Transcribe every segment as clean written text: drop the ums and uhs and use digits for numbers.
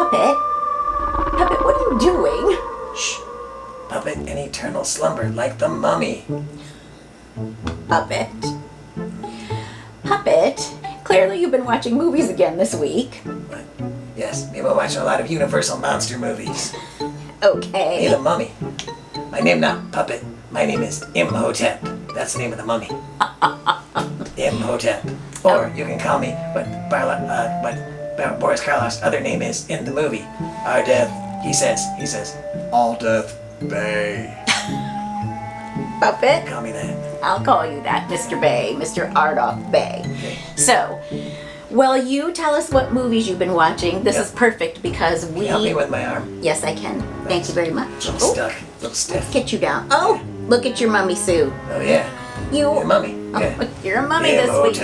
Puppet? Puppet, what are you doing? Shh. Puppet in eternal slumber like the mummy. Puppet. Puppet, clearly you've been watching movies again this week. What? Yes, we've been watching a lot of Universal monster movies. Okay. Hey, the mummy. My name not Puppet. My name is Imhotep. That's the name of the mummy. Imhotep. Or you can call me what Boris Karloff's other name is in the movie. Ardarth. He says, Ardarth Bey. Puppet? Call me that. I'll call you that, Mr. Bey, Mr. Ardarth Bey. Okay. So, well, you tell us what movies you've been watching. This is perfect because Can you help me with my arm? Yes, I can. Thank you very much. A little stuck. A little stiff. Get you down. Oh, look at your mummy, Sue. Oh, yeah. You. Your mummy. Yeah. Oh, you're a mummy this week.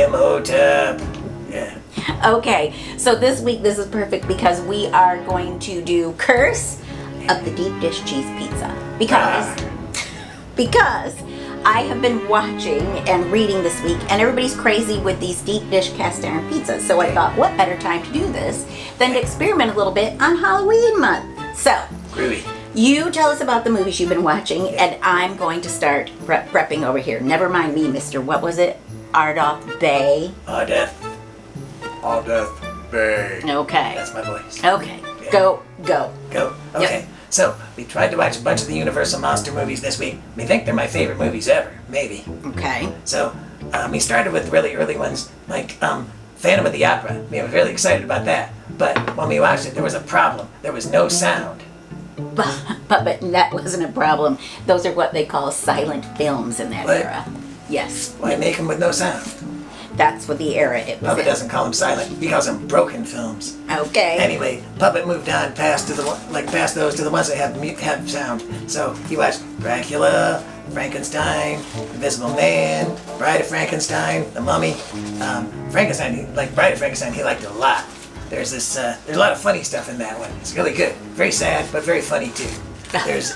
Imhotep. Yeah. Okay, so this week this is perfect because we are going to do Curse of the Deep Dish Cheese Pizza. Because I have been watching and reading this week, and everybody's crazy with these deep dish cast iron pizzas. So I thought, what better time to do this than to experiment a little bit on Halloween month. So, Groovy. you tell us about the movies you've been watching, and I'm going to start prepping over here. Never mind me, Mr. What was it? Ardarth Bey. Ardarth Bey. Okay. That's my voice. Okay. Yeah. Go. Go. Okay. Yep. So, we tried to watch a bunch of the Universal monster movies this week. We think they're my favorite movies ever. Maybe. Okay. So, we started with really early ones, like Phantom of the Opera. We were really excited about that. But when we watched it, there was a problem. There was no sound. But that wasn't a problem. Those are what they call silent films in that What? era. Yes. Why make them with no sound? That's what the era it was Puppet in. doesn't call them silent. He calls them broken films. Okay. Anyway, Puppet moved on past those to the ones that have sound. So he watched Dracula, Frankenstein, Invisible Man, Bride of Frankenstein, The Mummy. Frankenstein, Bride of Frankenstein, he liked it a lot. There's a lot of funny stuff in that one. It's really good. Very sad, but very funny too. There's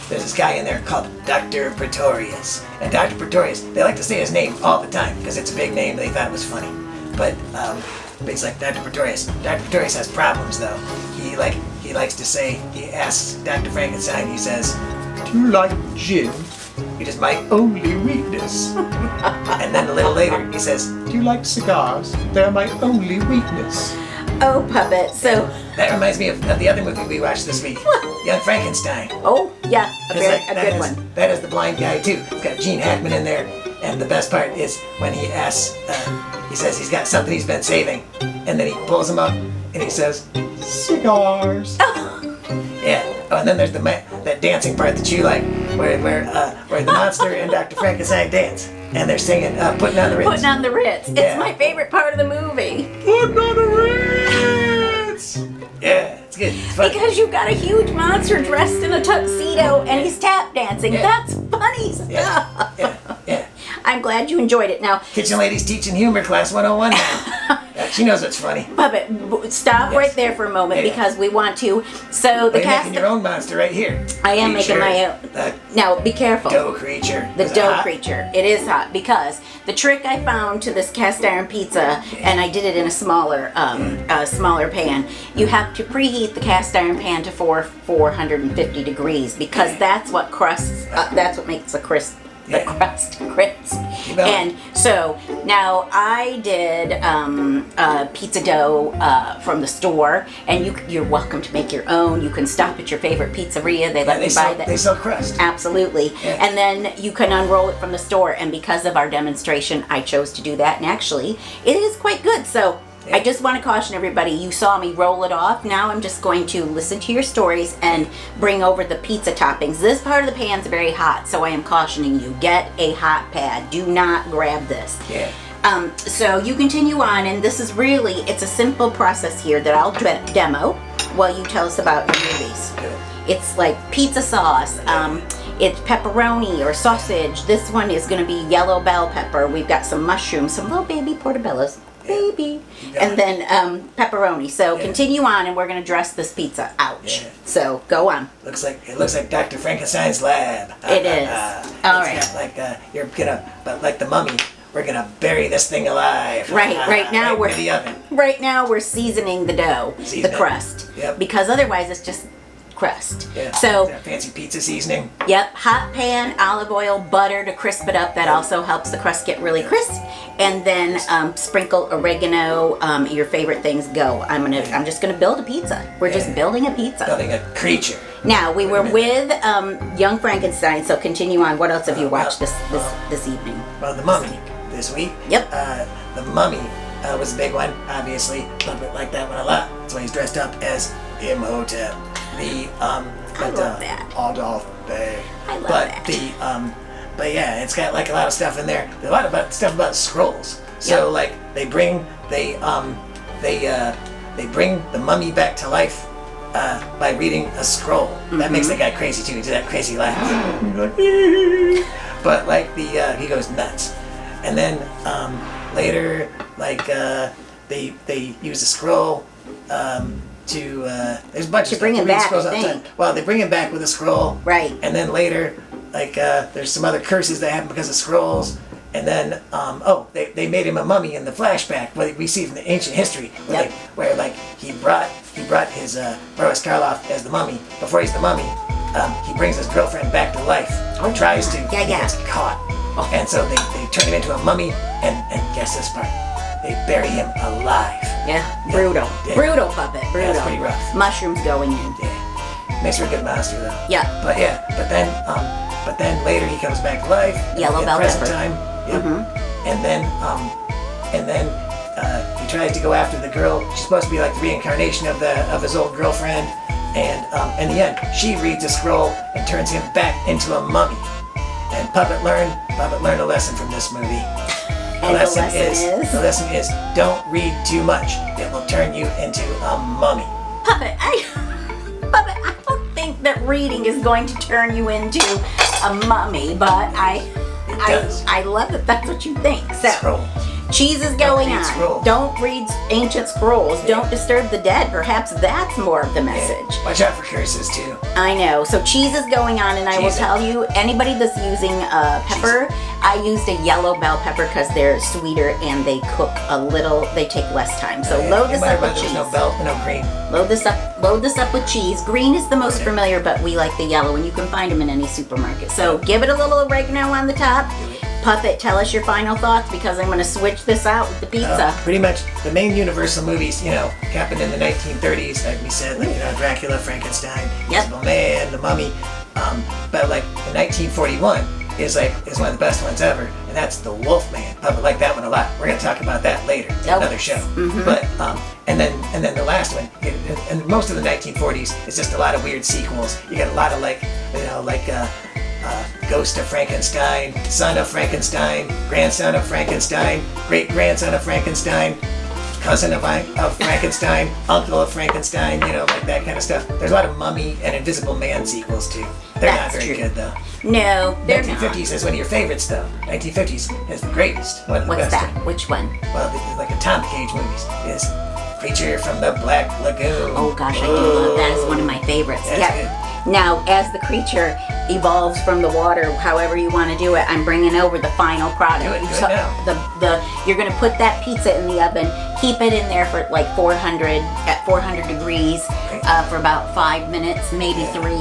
this guy in there called Dr. Pretorius. And Dr. Pretorius, they like to say his name all the time because it's a big name. They thought it was funny. But it's like Dr. Pretorius. Dr. Pretorius has problems though. He likes to say, he asks Dr. Frankenstein, he says, Do you like gin? it is my Only weakness. and then a little later he says, Do you like cigars? They're my only weakness. Oh, Puppet. So, that reminds me of the other movie we watched this week, Young Frankenstein. oh, yeah, a good That one. has the blind guy too. It's got Gene Hackman in there. And the best part is when he asks, he says he's got something he's been saving. And then he pulls him up and he says, Cigars. yeah. Oh, and then there's that dancing part that you like, where the monster and Dr. Frankenstein dance. And they're singing, Putting on the Ritz. Putting on the Ritz. Yeah. It's my favorite part of the movie. Put on the Ritz. Yeah, it's good. It's fun. Because you've got a huge monster dressed in a tuxedo and he's tap dancing. Yeah. That's funny stuff. Yeah. I'm glad you enjoyed it. Now, Kitchen Lady's teaching humor class 101 now. She knows what's funny. Puppet, stop Yes. right there for a moment Yeah. because we want to. So the You're cast. making your own monster right here. I am making my own. The Now, be careful. dough creature. The Is it dough hot? creature. It is hot because the trick I found to this cast iron pizza, and I did it in a smaller pan. You have to preheat the cast iron pan to 450 degrees because that's what crusts. That's what makes the crust crisp. know. And so now I did pizza dough from the store, and you're welcome to make your own. You can stop at your favorite pizzeria. They let me buy that. They sell crust. Absolutely. Yeah. And then you can unroll it from the store. And because of our demonstration, I chose to do that. And actually, it is quite good. So I just want to caution everybody, you saw me roll it off. Now I'm just going to listen to your stories and bring over the pizza toppings. This part of the pan's very hot, so I am cautioning you. Get a hot pad. Do not grab this. Yeah. So you continue on, and this is really, it's a simple process here that I'll demo while you tell us about your movies. Good. It's like pizza sauce. It's pepperoni or sausage. This one is going to be yellow bell pepper. We've got some mushrooms, some little baby portobellos. Baby. And then pepperoni. So continue on, and we're going to dress this pizza. Ouch. Yeah. So go on. It looks like Dr. Frankenstein's lab. It is. All right. Got like you're gonna, but like the mummy, we're gonna bury this thing alive. Right now right we're in the oven. Right now we're seasoning the dough, Season the it. crust. Yep. Because otherwise it's just crust. Yeah. So, that fancy pizza seasoning. yep, hot pan, olive oil, butter to crisp it up. That also helps the crust get really crisp. And then sprinkle oregano, your favorite things. Go. I'm just gonna build a pizza. We're just building a pizza. Building a creature. Now we were with Young Frankenstein. So continue on. What else have you watched this evening? Well, the Mummy this week. Yep. The Mummy was a big one. Obviously, Puppet liked that one a lot. That's why he's dressed up as Imhotep. The I love that. Ardarth Bey. I love but that. But yeah, it's got like a lot of stuff in there. There's a lot of stuff about scrolls. So like they bring the mummy back to life by reading a scroll. That makes the guy crazy too. He does that crazy laugh. But like he goes nuts. And then later like they use a scroll to there's a bunch of bring stuff. him They read back, scrolls I all the think. time. Well, they bring him back with a scroll. Right. And then later, like there's some other curses that happen because of scrolls. And then they made him a mummy in the flashback, what we see from the ancient history, where he brought his Boris Karloff as the mummy. Before he's the mummy, he brings his girlfriend back to life. Or tries to. Yeah. He gets caught. And so they turn him into a mummy, and guess this part. They bury him alive. Yeah, brutal. Yeah. Brutal puppet. Brutal. Yeah, it's pretty rough. Mushrooms going in. Yeah. Makes her a good monster though. Yeah. But then later he comes back to life. Yellow in bell present pepper. time. Yep. And then he tries to go after the girl. She's supposed to be like the reincarnation of his old girlfriend. And in the end, she reads a scroll and turns him back into a mummy. And Puppet learned a lesson from this movie. And the lesson is don't read too much. It will turn you into a mummy. Puppet, I don't think that reading is going to turn you into a mummy, but I love that that's what you think. So Scroll. cheese is going read on. scrolls. Don't read ancient scrolls. Don't disturb the dead. Perhaps that's more of the message. Watch out for curses too. I know. So cheese is going on, and I will tell you, anybody that's using pepper, I used a yellow bell pepper because they're sweeter and they cook a little. They take less time. So load this up with cheese. No bell, no green. Load this up with cheese. Green is the most familiar, but we like the yellow, and you can find them in any supermarket. So give it a little oregano on the top. Puppet, tell us your final thoughts because I'm going to switch this out with the pizza. Pretty much the main Universal movies, happened in the 1930s, like we said, Dracula, Frankenstein, Invisible Man, The Mummy. But like in 1941 is one of the best ones ever, and that's The Wolfman. Puppet liked that one a lot. We're going to talk about that later in another show. But and then the last one, and most of the 1940s is just a lot of weird sequels. You got a lot of Ghost of Frankenstein, Son of Frankenstein, Grandson of Frankenstein, Great-Grandson of Frankenstein, Cousin of Frankenstein, Uncle of Frankenstein, like that kind of stuff. There's a lot of Mummy and Invisible Man sequels too. They're not very good though. No, they're 1950s is one of your favorites though. 1950s is the greatest, one of the What's best. that? Which one? Well, like a Tom Cage movies is Creature from the Black Lagoon. Oh gosh, I do love that. It's one of my favorites. That's good. Now, as the creature evolves from the water, however you want to do it, I'm bringing over the final product. Do it now. You're going to put that pizza in the oven, keep it in there for like 400 degrees for about 5 minutes, maybe 3,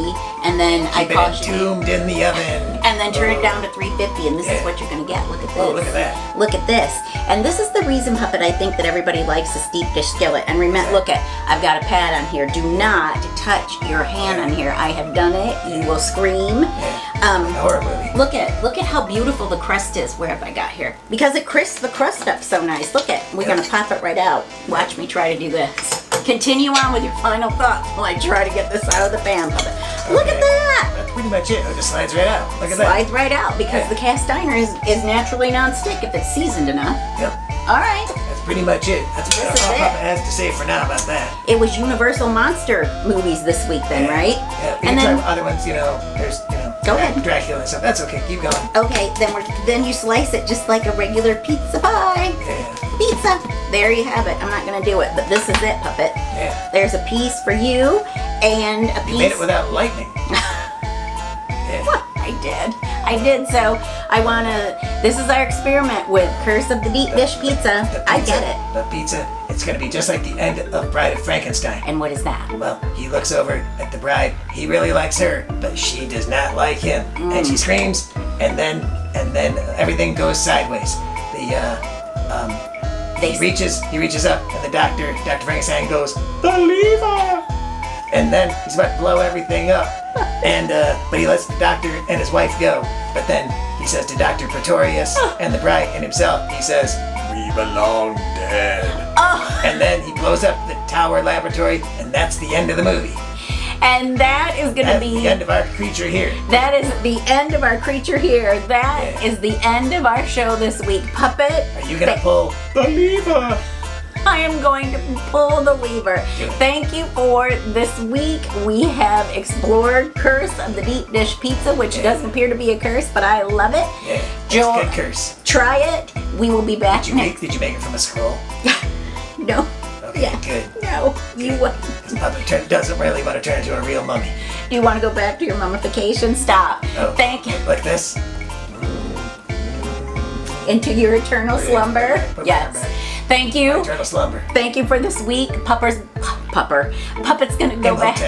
and then Keep it entombed in the oven. And then turn it down to 350, and this is what you're going to get. Look at this. Oh, look at that. Look at this. And this is the reason, Puppet, I think that everybody likes a deep dish skillet. And remember, look at, I've got a pad on here. Do not touch your hand on here. I have done it. You will scream. Horror movie. Look at how beautiful the crust is. Where have I got here? Because it crisps the crust up so nice. Look at, we're going to pop it right out. Watch me try to do this. Continue on with your final thoughts while I try to get this out of the pan, Puppet. Look at that! That's pretty much it. It just slides right out. Look at that. Slides right out because the cast iron is naturally non-stick if it's seasoned enough. Yep. All right. That's pretty much it. That's all Papa has to say for now about that. It was Universal Monster movies this week then, right? Yeah. We And can then try other ones, there's, Go ahead. Dracula and stuff. That's okay. Keep going. okay, then you slice it just like a regular pizza pie. Yeah. Pizza. There you have it. I'm not gonna do it, but this is it, Puppet. Yeah. There's a piece for you and a piece. You made it without lightning. I did. So I want to This is our experiment with Curse of the Deep Dish Pizza. I get it. The pizza, it's gonna be just like the end of Bride of Frankenstein. And what is that? Well, he looks over at the bride. He really likes her, but she does not like him. And she screams, and then everything goes sideways. He reaches up, and Dr. Frankenstein goes, The lever! and then he's about to blow everything up. And but he lets the doctor and his wife go. But then he says to Dr. Pretorius and the bride and himself, he says, "We belong dead." Oh. And then he blows up the Tower Laboratory, and that's the end of the movie. And that is going to be the end of our creature here. That is the end of our creature here. That is the end of our show this week. Puppet. Are you gonna pull The lever! I am going to pull the lever. Thank you for this week. We have explored Curse of the Deep Dish Pizza, which doesn't appear to be a curse, but I love it. Yeah, Joel, it's a good curse. try it. We will be back Did you make it from a scroll? No. Okay, good. No. You This puppet doesn't really want to turn into a real mummy. Do you want to go back to your mummification? Stop. Oh, Thank you. Like this? Into your eternal slumber. Yes. Thank you. Eternal slumber. Thank you for this week. Puppet's gonna go back.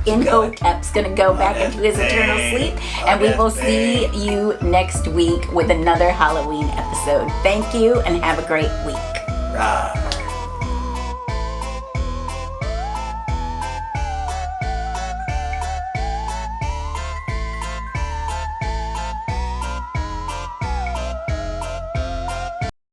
Imhotep's gonna go back into his eternal sleep. And we will see you next week with another Halloween episode. Thank you and have a great week. Rah.